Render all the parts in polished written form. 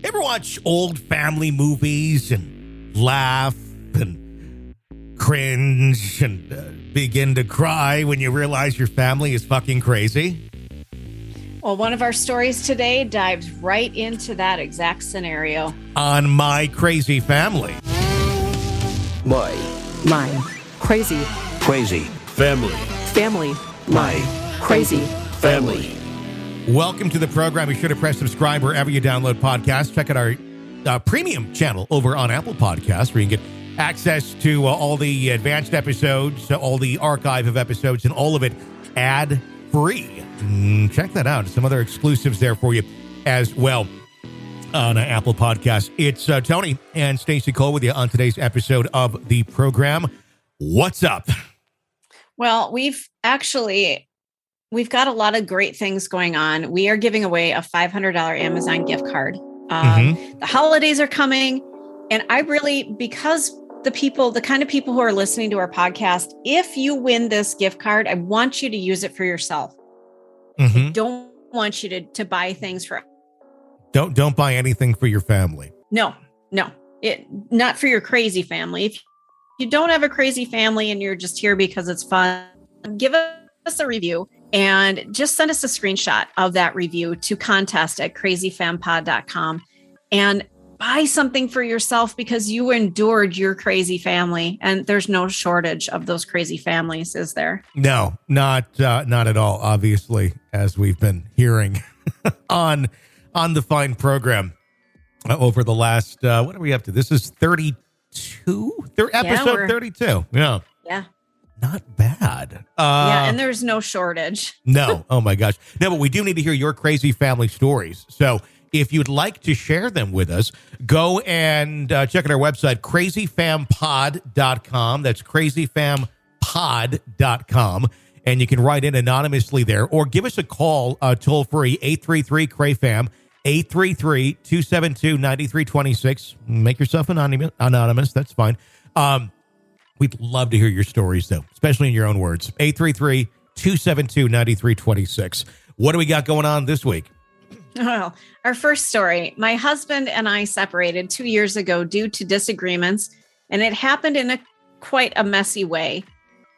Ever watch old family movies and laugh and cringe and begin to cry when you realize your family is fucking crazy? Well, one of our stories today dives right into that exact scenario. On My Crazy Family. My crazy family. My Crazy family. Welcome to the program. You should have pressed subscribe wherever you download podcasts. Check out our premium channel over on Apple Podcasts, where you can get access to all the advanced episodes, all the archive of episodes, and all of it ad-free. Check that out. Some other exclusives there for you as well on Apple Podcasts. It's Tony and Stacey Cole with you on today's episode of the program. What's up? Well, we've got a lot of great things going on. We are giving away a $500 Amazon gift card. The holidays are coming, and I really, because the kind of people who are listening to our podcast, if you win this gift card, I want you to use it for yourself. I don't want you to buy things for. Don't buy anything for your family. No, not for your crazy family. If you don't have a crazy family and you're just here because it's fun, give us a review and just send us a screenshot of that review to contest@crazyfampod.com and buy something for yourself because you endured your crazy family, and there's no shortage of those crazy families, is there? No, not at all, obviously, as we've been hearing on the fine program over the last, what are we up to? This is 32? Episode 32. Yeah. Not bad. And there's no shortage. No. Oh, my gosh. No, but we do need to hear your crazy family stories. So if you'd like to share them with us, go and check out our website, crazyfampod.com. That's crazyfampod.com. And you can write in anonymously there or give us a call toll free, 833-CRAY-FAM, 833-272-9326. Make yourself anonymous. That's fine. We'd love to hear your stories, though, especially in your own words. 833-272-9326. What do we got going on this week? Well, our first story, my husband and I separated 2 years ago due to disagreements, and it happened in quite a messy way.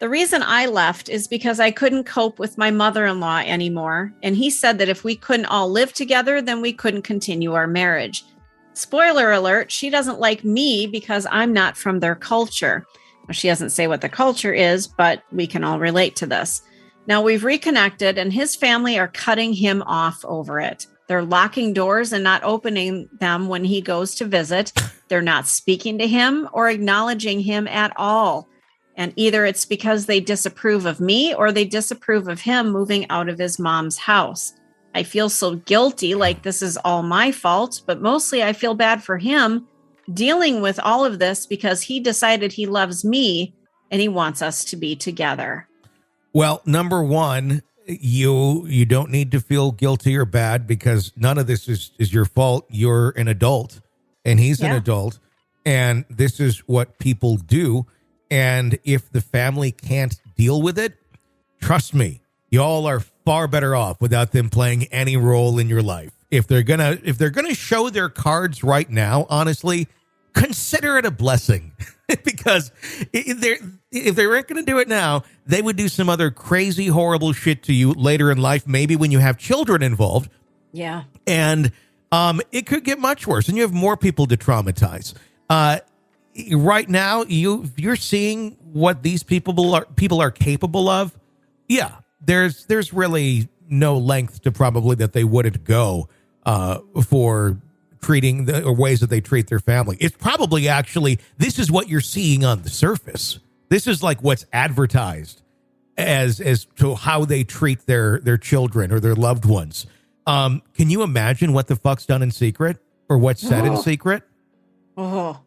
The reason I left is because I couldn't cope with my mother-in-law anymore, and he said that if we couldn't all live together, then we couldn't continue our marriage. Spoiler alert, she doesn't like me because I'm not from their culture. Well, she doesn't say what the culture is, but we can all relate to this. Now we've reconnected, and his family are cutting him off over it. They're locking doors and not opening them when he goes to visit. They're not speaking to him or acknowledging him at all. And either it's because they disapprove of me or they disapprove of him moving out of his mom's house. I feel so guilty, like this is all my fault, but mostly I feel bad for him dealing with all of this because he decided he loves me and he wants us to be together. Well, number one, you don't need to feel guilty or bad because none of this is your fault. You're an adult and he's an adult, and this is what people do. And if the family can't deal with it, trust me, y'all are far better off without them playing any role in your life. If they're gonna show their cards right now, honestly, consider it a blessing because if they weren't going to do it now, they would do some other crazy, horrible shit to you later in life, maybe when you have children involved. Yeah. And it could get much worse, and you have more people to traumatize. Right now, you're seeing what these people are capable of. Yeah, there's really no length to probably that they wouldn't go for treating or ways that they treat their family. It's probably actually, this is what you're seeing on the surface. This is like what's advertised as to how they treat their children or their loved ones. Can you imagine what the fuck's done in secret or what's said in secret? Oh,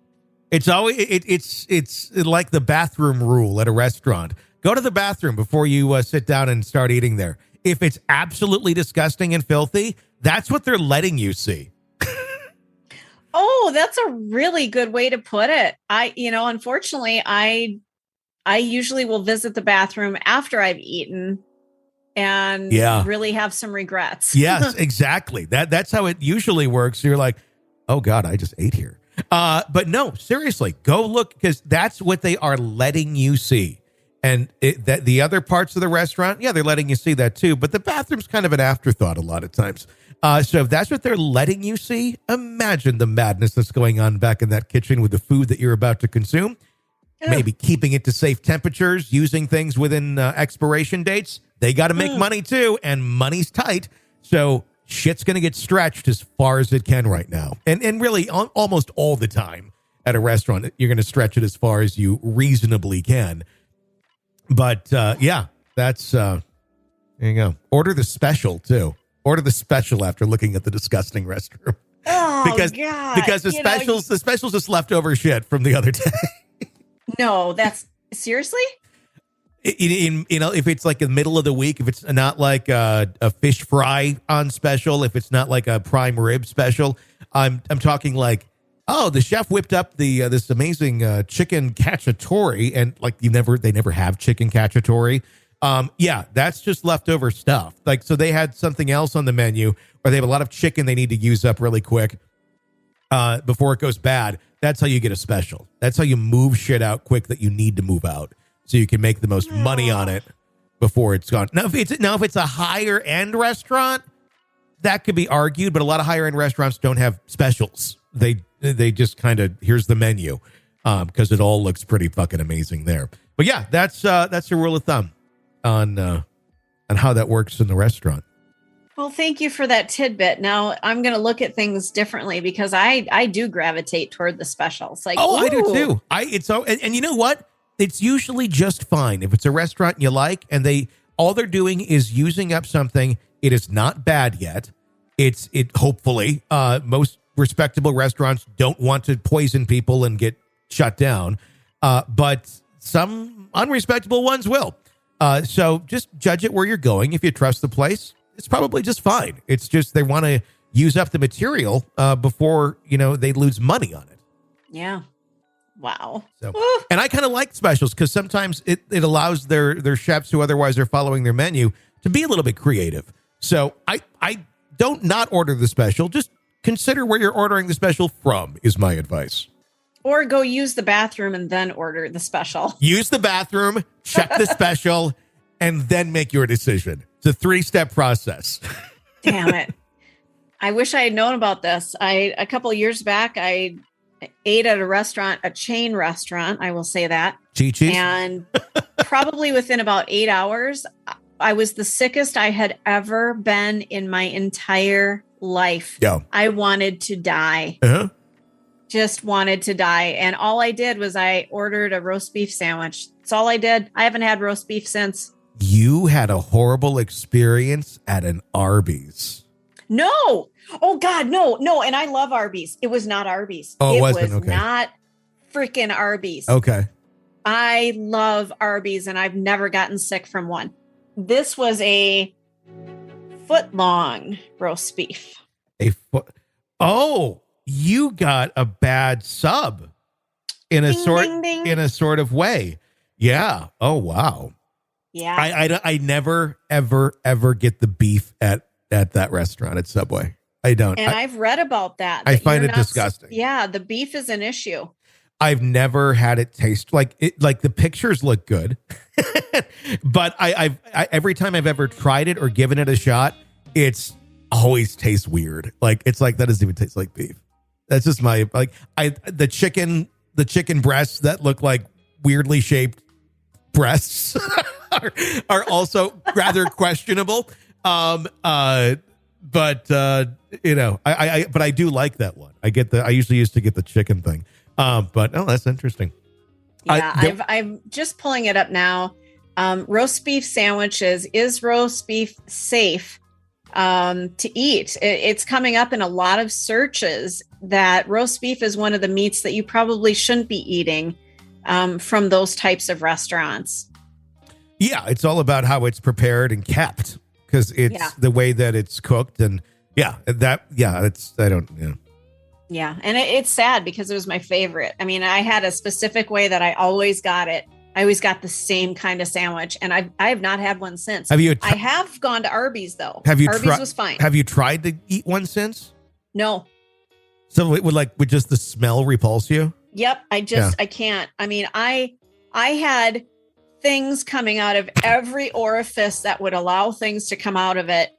It's always it's like the bathroom rule at a restaurant. Go to the bathroom before you sit down and start eating there. If it's absolutely disgusting and filthy, that's what they're letting you see. Oh, that's a really good way to put it. Unfortunately, I usually will visit the bathroom after I've eaten and really have some regrets. Yes, exactly. That's how it usually works. You're like, oh God, I just ate here. But no, seriously, go look, because that's what they are letting you see. And that the other parts of the restaurant, yeah, they're letting you see that too. But the bathroom's kind of an afterthought a lot of times. So if that's what they're letting you see, imagine the madness that's going on back in that kitchen with the food that you're about to consume. Maybe keeping it to safe temperatures, using things within expiration dates. They got to make money too, and money's tight. So shit's going to get stretched as far as it can right now. And really almost all the time at a restaurant, you're going to stretch it as far as you reasonably can. But yeah, that's there you go. Order the special too. Order the special after looking at the disgusting restroom. Oh, because the specials is leftover shit from the other day. No, that's seriously? In if it's like in the middle of the week, if it's not like a fish fry on special, if it's not like a prime rib special, I'm talking like, oh, the chef whipped up the this amazing chicken cacciatore, and like they never have chicken cacciatore. Yeah, that's just leftover stuff. Like, so they had something else on the menu, or they have a lot of chicken they need to use up really quick before it goes bad. That's how you get a special. That's how you move shit out quick that you need to move out, so you can make the most money on it before it's gone. Now, if it's a higher end restaurant, that could be argued, but a lot of higher end restaurants don't have specials. They just kind of, here's the menu, because it all looks pretty fucking amazing there. But yeah, that's a rule of thumb on how that works in the restaurant. Well, thank you for that tidbit. Now I'm going to look at things differently, because I do gravitate toward the specials. Like, I do too. And you know what? It's usually just fine if it's a restaurant you like, and all they're doing is using up something. It is not bad yet. Hopefully, most respectable restaurants don't want to poison people and get shut down, but some unrespectable ones will. So just judge it where you're going. If you trust the place, it's probably just fine. It's just they want to use up the material before they lose money on it. Yeah. Wow. So, and I kind of like specials, because sometimes it allows their chefs who otherwise are following their menu to be a little bit creative. So I don't not order the special. Just consider where you're ordering the special from is my advice. Or go use the bathroom and then order the special. Use the bathroom, check the special, and then make your decision. It's a 3-step process. Damn it. I wish I had known about this. A couple of years back, I ate at a chain restaurant. I will say that. Chi-Chi's? And probably within about 8 hours, I was the sickest I had ever been in my entire life. Yeah. I wanted to die. Uh-huh. Just wanted to die. And all I did was I ordered a roast beef sandwich. That's all I did. I haven't had roast beef since. You had a horrible experience at an Arby's. No. Oh God, no. And I love Arby's. It was not Arby's. Oh, it wasn't? was Okay. not freaking Arby's. Okay. I love Arby's, and I've never gotten sick from one. This was a foot-long roast beef. Oh, you got a bad sub in a Ding. sort of way. Yeah. Oh, wow. Yeah. I never, ever get the beef at that restaurant at Subway. I don't. And I've read about that. I find it disgusting. Yeah. The beef is an issue. I've never had it taste like it. Like the pictures look good, but I every time I've ever tried it or given it a shot, it's always tastes weird. Like it's like that doesn't even taste like beef. That's just my the chicken breasts that look like weirdly shaped breasts are also rather questionable. But I do like that one. I usually used to get the chicken thing. But that's interesting. Yeah, I'm just pulling it up now. Roast beef sandwiches. Is roast beef safe to eat? It's coming up in a lot of searches that roast beef is one of the meats that you probably shouldn't be eating from those types of restaurants. Yeah, it's all about how it's prepared and kept, because it's the way that it's cooked. And Yeah, and it's sad because it was my favorite. I mean, I had a specific way that I always got it. I always got the same kind of sandwich, and I have not had one since. I have gone to Arby's though. Arby's was fine. Have you tried to eat one since? No. So it would just the smell repulse you? Yep. I can't. I mean, I had things coming out of every orifice that would allow things to come out of it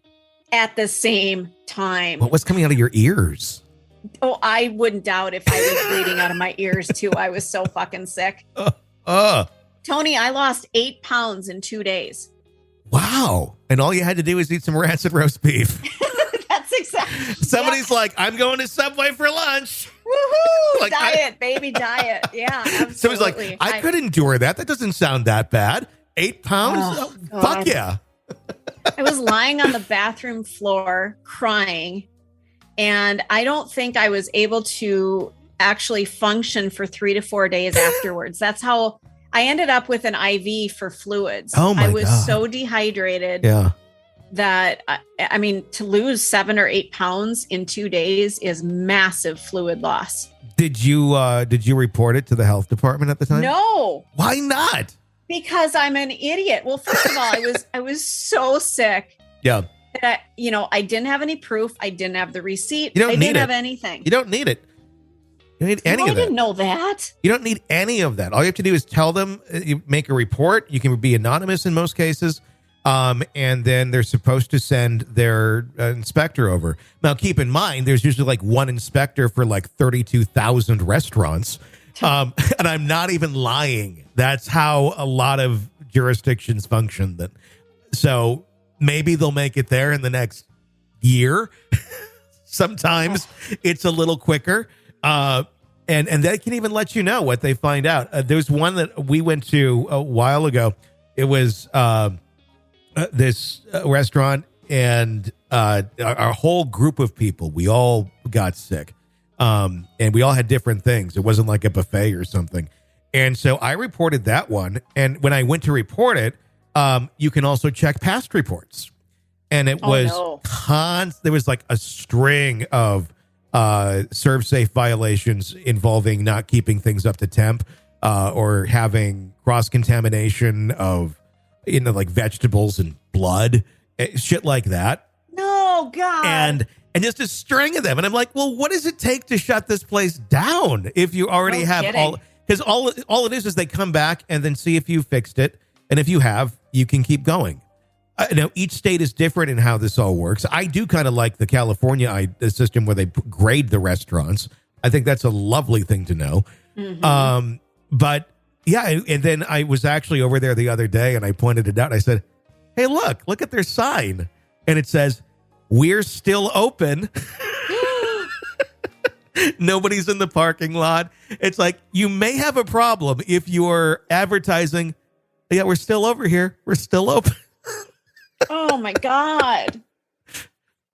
at the same time. What was coming out of your ears? Oh, I wouldn't doubt if I was bleeding out of my ears too. I was so fucking sick. Tony, I lost 8 pounds in 2 days. Wow. And all you had to do was eat some rancid roast beef. That's exactly. Somebody's like, I'm going to Subway for lunch. Woohoo! Like, diet, baby, diet. Yeah, absolutely. So he's like, I could endure that. That doesn't sound that bad. 8 pounds? Oh, fuck yeah. I was lying on the bathroom floor crying, and I don't think I was able to actually function for 3 to 4 days afterwards. That's how I ended up with an IV for fluids. Oh my I was God. so dehydrated that, I mean, to lose 7 or 8 pounds in 2 days is massive fluid loss. Did you report it to the health department at the time? No. Why not? Because I'm an idiot. Well, first of all, I was so sick. Yeah. That I didn't have any proof. I didn't have the receipt. You don't I need didn't it. have anything. You don't need it. You don't need any I of that. didn't know that. You don't need any of that. All you have to do is tell them, you make a report. You can be anonymous in most cases. And then they're supposed to send their inspector over. Now, keep in mind, there's usually like one inspector for like 32,000 restaurants. And I'm not even lying. That's how a lot of jurisdictions function. So maybe they'll make it there in the next year. Sometimes it's a little quicker. And they can even let you know what they find out. There's one that we went to a while ago. It was this restaurant, and our whole group of people, we all got sick. And we all had different things. It wasn't like a buffet or something. And so I reported that one. And when I went to report it, you can also check past reports. And it was there was like a string of serve safe violations involving not keeping things up to temp, or having cross contamination of like vegetables and blood, shit like that. No, God. And just a string of them. And I'm like, well, what does it take to shut this place down if you already have kidding. all? Because all it is they come back and then see if you fixed it. And if you have, you can keep going. Now, each state is different in how this all works. I do kind of like the California system where they grade the restaurants. I think that's a lovely thing to know. Mm-hmm. But yeah, and then I was actually over there the other day and I pointed it out. I said, hey, look at their sign. And it says, we're still open. Nobody's in the parking lot. It's like, you may have a problem if you're advertising, yeah, we're still over here. We're still open. Oh my God.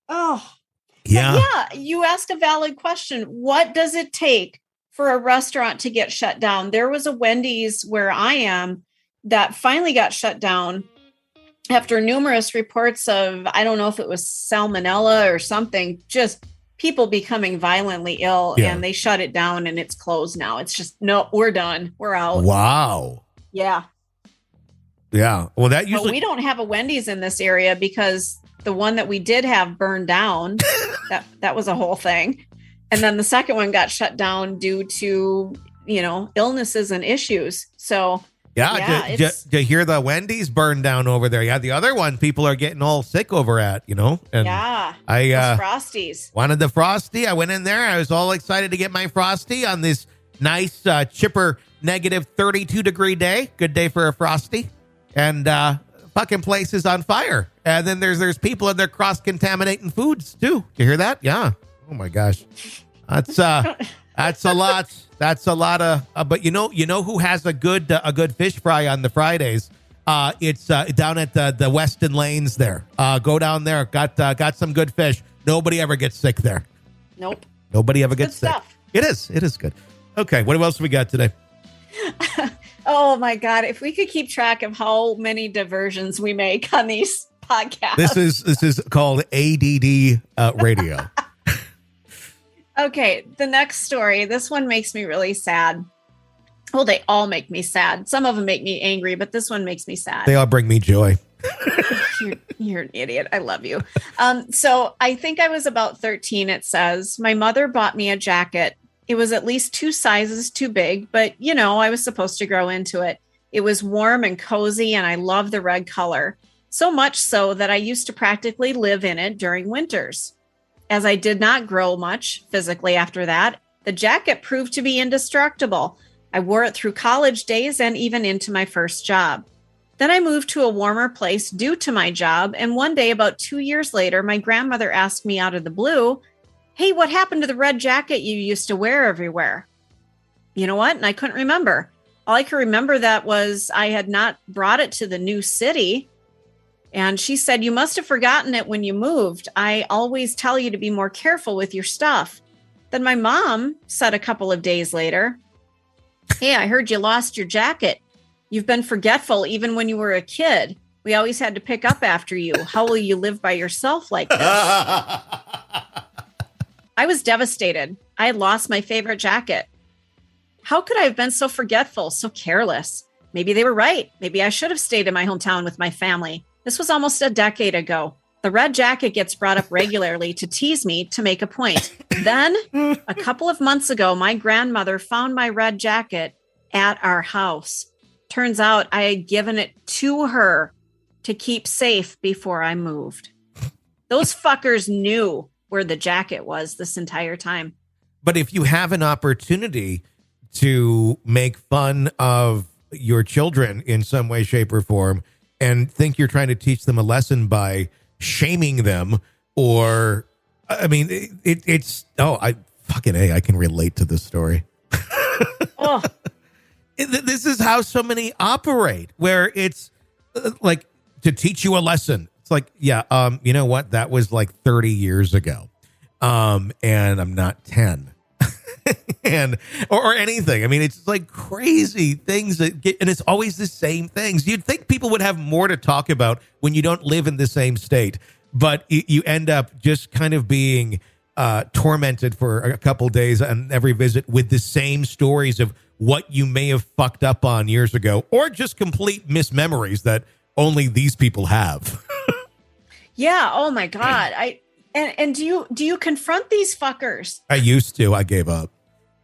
Oh. Yeah. But yeah. You asked a valid question. What does it take for a restaurant to get shut down? There was a Wendy's where I am that finally got shut down after numerous reports of, I don't know if it was salmonella or something, just people becoming violently ill, and they shut it down and it's closed now. It's just, no, we're done. We're out. Wow. Yeah. Yeah. Well, that usually. But we don't have a Wendy's in this area because the one that we did have burned down. that was a whole thing. And then the second one got shut down due to, illnesses and issues. So to hear the Wendy's burned down over there. Yeah, the other one people are getting all sick over at, And those Frosties. Wanted the Frosty. I went in there. I was all excited to get my Frosty on this nice, chipper, negative 32-degree day. Good day for a Frosty. And fucking place is on fire. And then there's people in there cross-contaminating foods too. You hear that? Yeah. Oh my gosh. That's a lot. That's a lot of. But you know who has a good fish fry on the Fridays? It's down at the Weston Lanes there. Go down there. Got some good fish. Nobody ever gets sick there. Nope. Nobody ever gets sick. Stuff. It is good. Okay. What else we got today? Oh my God. If we could keep track of how many diversions we make on these podcasts. This is called ADD radio. Okay. The next story. This one makes me really sad. Well, they all make me sad. Some of them make me angry, but this one makes me sad. They all bring me joy. You're an idiot. I love you. So I think I was about 13. It says my mother bought me a jacket. It was at least 2 sizes too big, but I was supposed to grow into it. It was warm and cozy, and I love the red color. So much so that I used to practically live in it during winters. As I did not grow much physically after that, the jacket proved to be indestructible. I wore it through college days and even into my first job. Then I moved to a warmer place due to my job, and one day about 2 years later, my grandmother asked me out of the blue, "Hey, what happened to the red jacket you used to wear everywhere?" You know what? And I couldn't remember. All I could remember that was I had not brought it to the new city. And she said, "You must have forgotten it when you moved. I always tell you to be more careful with your stuff." Then my mom said a couple of days later, "Hey, I heard you lost your jacket. You've been forgetful even when you were a kid. We always had to pick up after you. How will you live by yourself like this?" I was devastated. I had lost my favorite jacket. How could I have been so forgetful, so careless? Maybe they were right. Maybe I should have stayed in my hometown with my family. This was almost a decade ago. The red jacket gets brought up regularly to tease me to make a point. Then, a couple of months ago, my grandmother found my red jacket at our house. Turns out I had given it to her to keep safe before I moved. Those fuckers knew where the jacket was this entire time. But if you have an opportunity to make fun of your children in some way, shape, or form, and think you're trying to teach them a lesson by shaming them, or, I mean, I can relate to this story. Oh. This is how so many operate, where it's like to teach you a lesson. It's like, yeah, you know what? That was like 30 years ago. And I'm not 10 and, or anything. I mean, it's like crazy things that get, and it's always the same things. You'd think people would have more to talk about when you don't live in the same state, but you end up just kind of being tormented for a couple days on every visit with the same stories of what you may have fucked up on years ago, or just complete mismemories that only these people have. Yeah. Oh my God. And do you confront these fuckers? I used to. I gave up.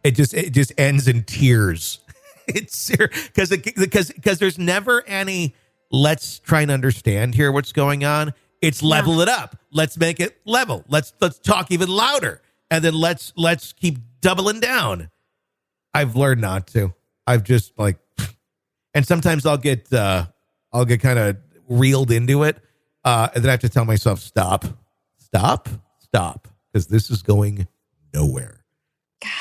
It just ends in tears. It's because there's never any let's try and understand here what's going on. It's level it up. Let's make it level. Let's talk even louder, and then let's keep doubling down. I've learned not to. I've just and sometimes I'll get kind of reeled into it, and then I have to tell myself stop, because this is going nowhere. God.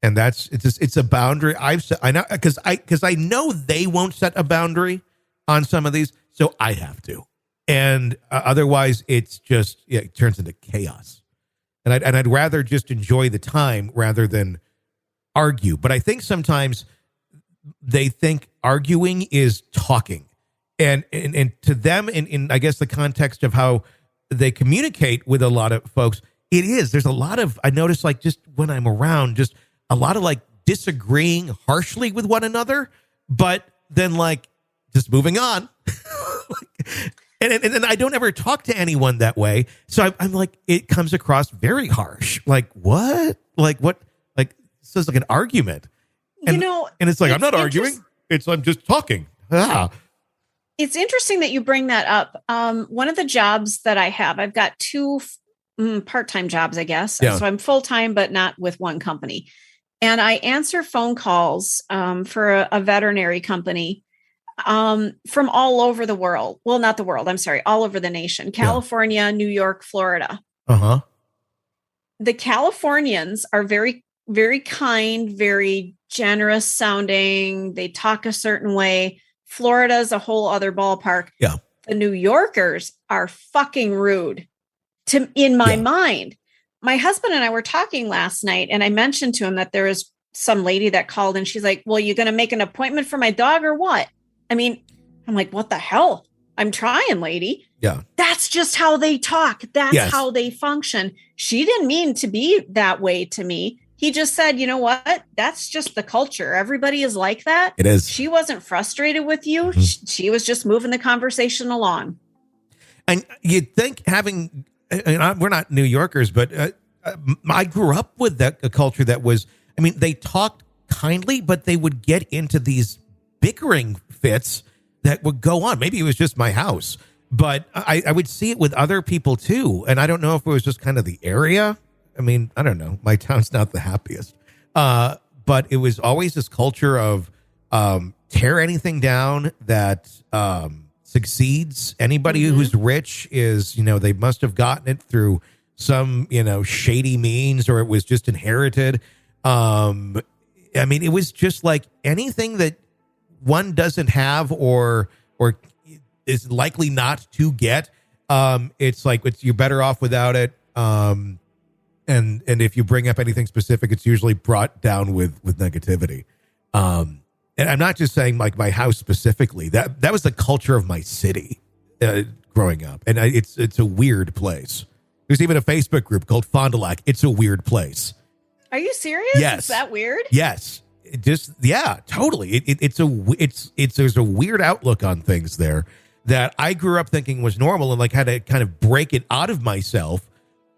And it's a boundary I know because I know they won't set a boundary on some of these, so I have to, and otherwise it's just it turns into chaos, and I'd rather just enjoy the time rather than argue. But I think sometimes they think arguing is talking, and to them, in I guess the context of how they communicate with a lot of folks, it is. There's a lot of, I notice, like, just when I'm around, just a lot of disagreeing harshly with one another, but then just moving on. And then I don't ever talk to anyone that way. So I'm like, it comes across very harsh. What? This is like an argument. And, and it's like, I'm not arguing. I'm just talking. It's interesting that you bring that up. One of the jobs that I have, I've got 2 part-time jobs, I guess. Yeah. So I'm full-time, but not with one company. And I answer phone calls for a veterinary company from all over the world. Well, not the world. I'm sorry. All over the nation. California, New York, Florida. Uh-huh. The Californians are very, very kind, very generous sounding. They talk a certain way. Florida is a whole other ballpark. Yeah. The New Yorkers are fucking rude in my mind. My husband and I were talking last night, and I mentioned to him that there is some lady that called, and she's like, "Well, you going to make an appointment for my dog or what?" I mean, I'm like, "What the hell? I'm trying, lady." Yeah. That's just how they talk. That's how they function. She didn't mean to be that way to me. He just said, "You know what? That's just the culture. Everybody is like that." It is. She wasn't frustrated with you. Mm-hmm. She was just moving the conversation along. And you'd think having, we're not New Yorkers, but I grew up with a culture that was, I mean, they talked kindly, but they would get into these bickering fits that would go on. Maybe it was just my house, but I would see it with other people too. And I don't know if it was just kind of the area. I mean, I don't know. My town's not the happiest. But it was always this culture of tear anything down that succeeds. Anybody who's rich is, they must have gotten it through some, shady means, or it was just inherited. I mean, it was just like anything that one doesn't have or is likely not to get. It's like you're better off without it. And if you bring up anything specific, it's usually brought down with negativity. And I'm not just saying like my house specifically. That was the culture of my city growing up, and it's a weird place. There's even a Facebook group called Fond du Lac. It's a weird place. Are you serious? Yes. Is that weird? Yes. Totally. There's a weird outlook on things there that I grew up thinking was normal, and like had to kind of break it out of myself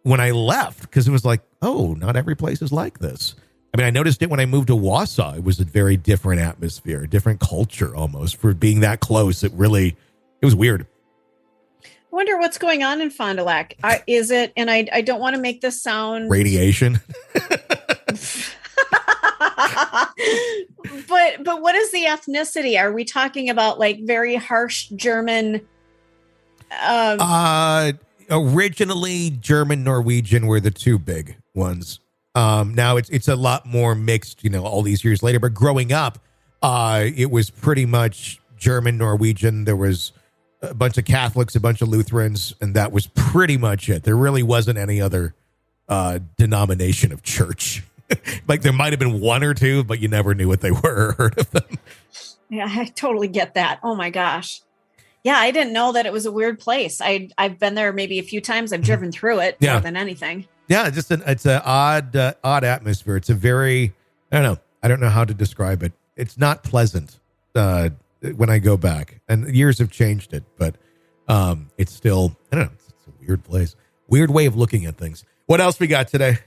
when I left, because it was like, oh, not every place is like this. I mean, I noticed it when I moved to Wausau. It was a very different atmosphere, a different culture almost for being that close. It was weird. I wonder what's going on in Fond du Lac. Is it, and I don't want to make this sound radiation. But what is the ethnicity? Are we talking about like very harsh German? Originally German, Norwegian were the two big ones. Now it's a lot more mixed, all these years later. But growing up, it was pretty much German, Norwegian. There was a bunch of Catholics, a bunch of Lutherans, and that was pretty much it. There really wasn't any other denomination of church. Like there might have been one or two, but you never knew what they were or heard of them. Yeah, I totally get that. Oh my gosh. Yeah, I didn't know that it was a weird place. I've been there maybe a few times. I've driven through it more than anything. Yeah, it's an odd atmosphere. It's a very, I don't know how to describe it. It's not pleasant when I go back, and years have changed it, but it's still, I don't know. It's a weird place, weird way of looking at things. What else we got today?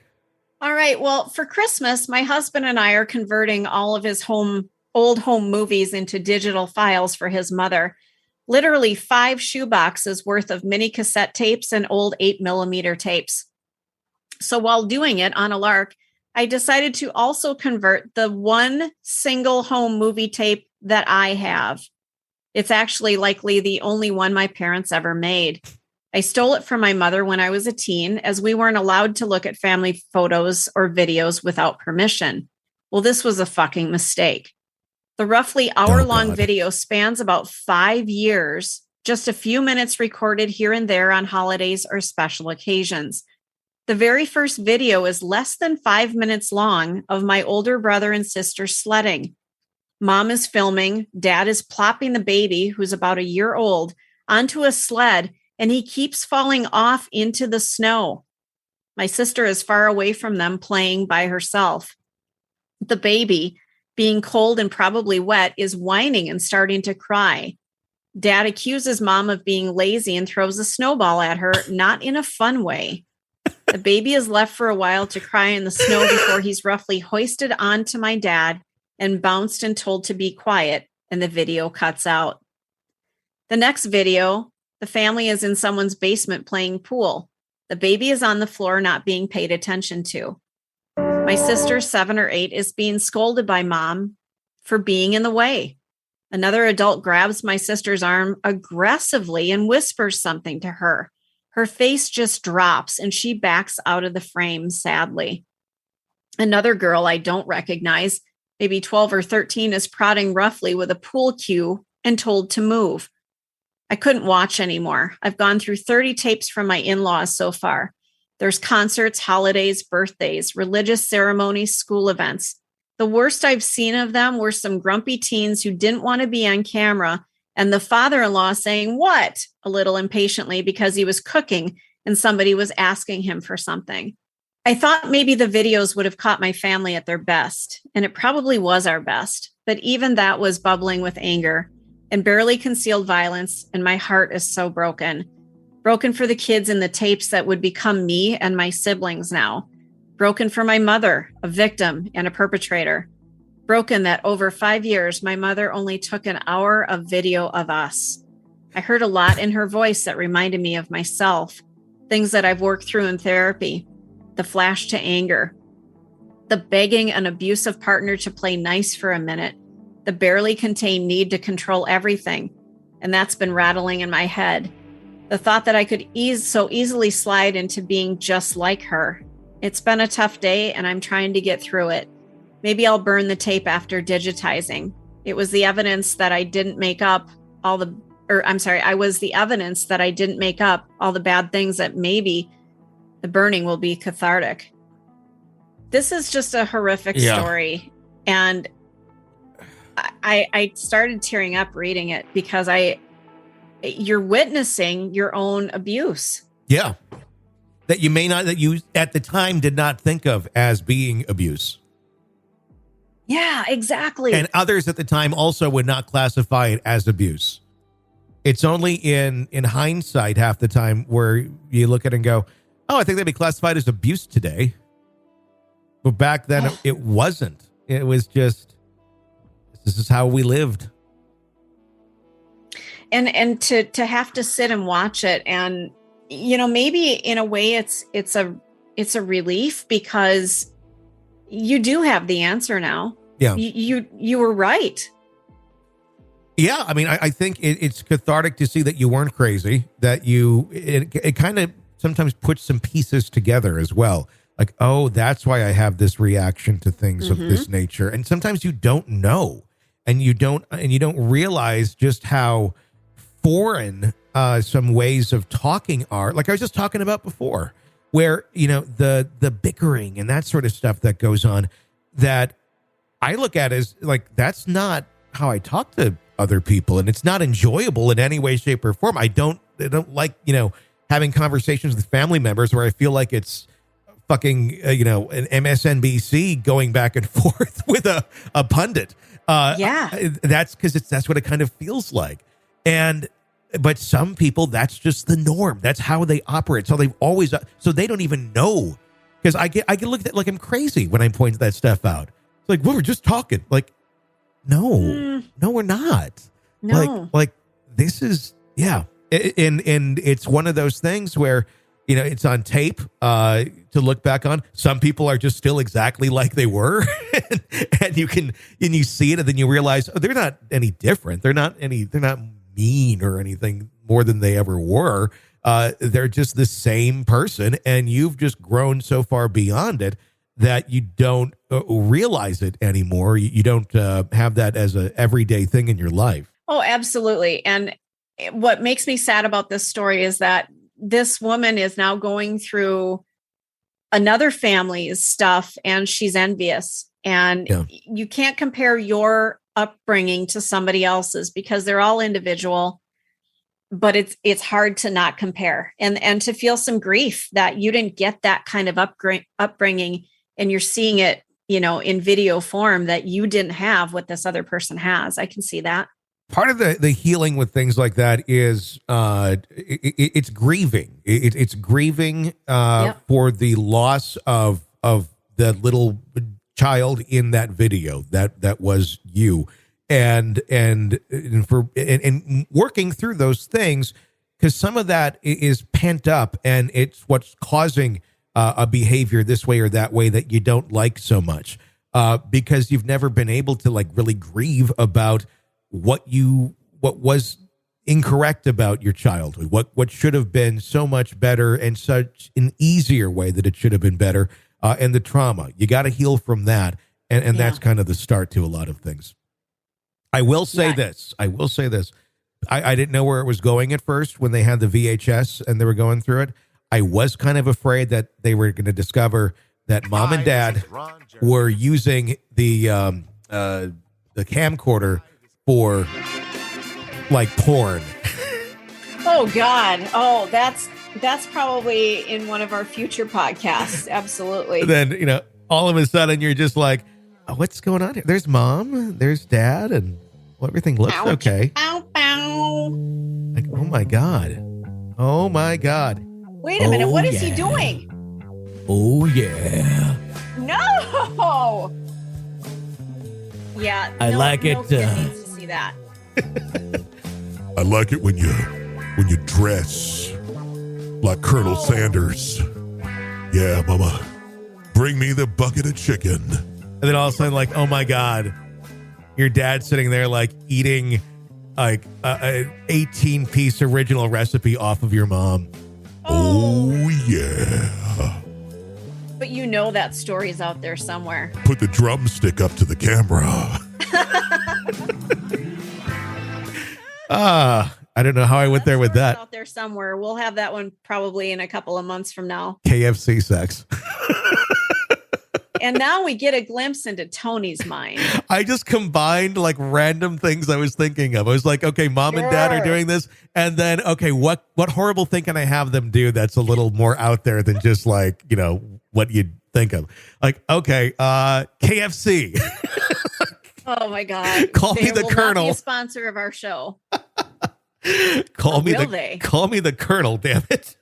All right. Well, for Christmas, my husband and I are converting all of his old home movies into digital files for his mother. Literally 5 shoeboxes worth of mini cassette tapes and old 8mm tapes. So while doing it on a lark, I decided to also convert the one single home movie tape that I have. It's actually likely the only one my parents ever made. I stole it from my mother when I was a teen, as we weren't allowed to look at family photos or videos without permission. Well, this was a fucking mistake. The roughly hour-long video spans about 5 years, just a few minutes recorded here and there on holidays or special occasions. The very first video is less than 5 minutes long of my older brother and sister sledding. Mom is filming, Dad is plopping the baby, who's about a year old, onto a sled, and he keeps falling off into the snow. My sister is far away from them, playing by herself. The baby, being cold and probably wet, is whining and starting to cry. Dad accuses Mom of being lazy and throws a snowball at her, not in a fun way. The baby is left for a while to cry in the snow before he's roughly hoisted onto my dad and bounced and told to be quiet, and the video cuts out. The next video, the family is in someone's basement playing pool. The baby is on the floor, not being paid attention to. My sister, 7 or 8, is being scolded by Mom for being in the way. Another adult grabs my sister's arm aggressively and whispers something to her. Her face just drops and she backs out of the frame, sadly. Another girl I don't recognize, maybe 12 or 13, is prodding roughly with a pool cue and told to move. I couldn't watch anymore. I've gone through 30 tapes from my in-laws so far. There's concerts, holidays, birthdays, religious ceremonies, school events. The worst I've seen of them were some grumpy teens who didn't want to be on camera, and the father-in-law saying, "What?" a little impatiently because he was cooking and somebody was asking him for something. I thought maybe the videos would have caught my family at their best, and it probably was our best, but even that was bubbling with anger and barely concealed violence, and my heart is so broken. Broken for the kids in the tapes that would become me and my siblings now. Broken for my mother, a victim and a perpetrator. Broken that over 5 years, my mother only took an hour of video of us. I heard a lot in her voice that reminded me of myself, things that I've worked through in therapy, the flash to anger, the begging an abusive partner to play nice for a minute, the barely contained need to control everything. And that's been rattling in my head. The thought that I could so easily slide into being just like her. It's been a tough day and I'm trying to get through it. Maybe I'll burn the tape after digitizing. It was the evidence that I didn't make up I was the evidence that I didn't make up all the bad things that maybe the burning will be cathartic. This is just a horrific story. And I started tearing up reading it because you're witnessing your own abuse. Yeah. That you at the time did not think of as being abuse. Yeah, exactly. And others at the time also would not classify it as abuse. It's only in hindsight half the time where you look at it and go, oh, I think that'd be classified as abuse today. But back then it wasn't. It was just, this is how we lived. And to have to sit and watch it, and maybe in a way it's a relief because you do have the answer now. Yeah. You were right. Yeah. I mean, I think it's cathartic to see that you weren't crazy, that it kind of sometimes puts some pieces together as well. Like, oh, that's why I have this reaction to things of this nature. And sometimes you don't know, and you don't realize just how foreign some ways of talking are. Like I was just talking about before, where, the bickering and that sort of stuff that goes on, that I look at as like, that's not how I talk to other people. And it's not enjoyable in any way, shape, or form. I don't like, having conversations with family members where I feel like it's fucking, an MSNBC going back and forth with a pundit. That's because that's what it kind of feels like. But some people, that's just the norm. That's how they operate. So they've always, so they don't even know. Because I get looked at like I'm crazy when I point that stuff out. It's like, well, we're just talking. Like, no, we're not. No. Like this is, yeah. And it's one of those things where, it's on tape to look back on. Some people are just still exactly like they were. and you see it and then you realize, oh, they're not any different. They're not mean or anything more than they ever were. They're just the same person. And you've just grown so far beyond it that you don't realize it anymore. You don't have that as a everyday thing in your life. Oh, absolutely. And what makes me sad about this story is that this woman is now going through another family's stuff and she's envious. And you can't compare your upbringing to somebody else's because they're all individual, but it's hard to not compare and to feel some grief that you didn't get that kind of upbringing and you're seeing it, in video form that you didn't have what this other person has. I can see that. Part of the healing with things like that is it's grieving. It's grieving for the loss of the little child in that video that was you, and working through those things, because some of that is pent up and it's what's causing a behavior this way or that way that you don't like so much, because you've never been able to like really grieve about what was incorrect about your childhood, what should have been so much better and such an easier way that it should have been better, and the trauma. You got to heal from that, and that's kind of the start to a lot of things. I will say this. I didn't know where it was going at first when they had the VHS and they were going through it. I was kind of afraid that they were going to discover that mom and dad were using the camcorder for like porn. Oh God. Oh, that's probably in one of our future podcasts. Absolutely. Then, all of a sudden you're just like, oh, what's going on here? There's mom, there's dad, and everything looks okay. Ow, ow. Like, oh my God. Oh my God. Wait a minute. What is he doing? Oh, yeah. No. Yeah. I like no it, kid needs to see that. I like it when you dress like Colonel Sanders. Yeah, Mama. Bring me the bucket of chicken. And then all of a sudden, like, oh my God, your dad's sitting there like eating like an 18-piece original recipe off of your mom. Oh, yeah. But you know that story's out there somewhere. Put the drumstick up to the camera. I don't know how I went there with story's that. out there somewhere. We'll have that one probably in a couple of months from now. KFC sex. And now we get a glimpse into Tony's mind. I just combined like random things I was thinking of. I was like, okay, mom and dad are doing this. And then, okay, what horrible thing can I have them do that's a little more out there than just like, you know, what you'd think of? Like, okay, KFC. Oh my God. Call me the will Colonel. Not be a sponsor of our show. Call me they? Call me the Colonel, damn it.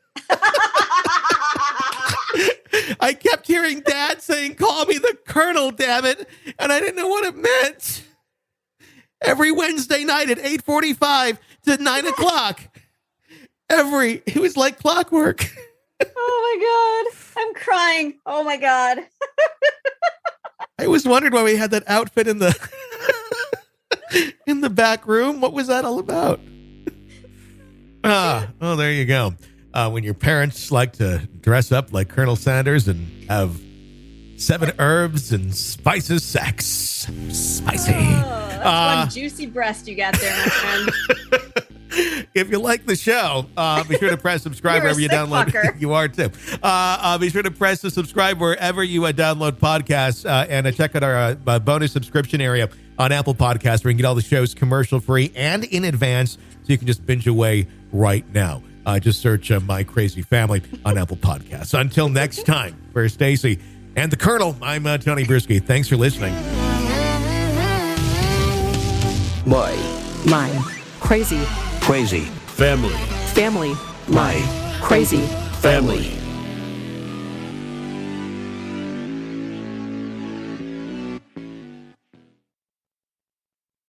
I kept hearing Dad saying, call me the Colonel, damn it. And I didn't know what it meant. Every Wednesday night at 8:45 to 9 o'clock. It was like clockwork. Oh my God. I'm crying. Oh my God. I was wondering why we had that outfit in the in the back room. What was that all about? Oh, there you go. When your parents like to dress up like Colonel Sanders and have 7 herbs and spices sex. Spicy. That's one juicy breast you got there, my friend. If you like the show, be sure to press subscribe You're a wherever you sick download. fucker. You are too. Be sure to press the subscribe wherever you download podcasts and check out our bonus subscription area on Apple Podcasts where you can get all the shows commercial free and in advance so you can just binge away right now. Just search My Crazy Family on Apple Podcasts. Until next time, for Stacy and the Colonel, I'm Tony Bruschi. Thanks for listening. My crazy Crazy. Family. family. My Crazy family.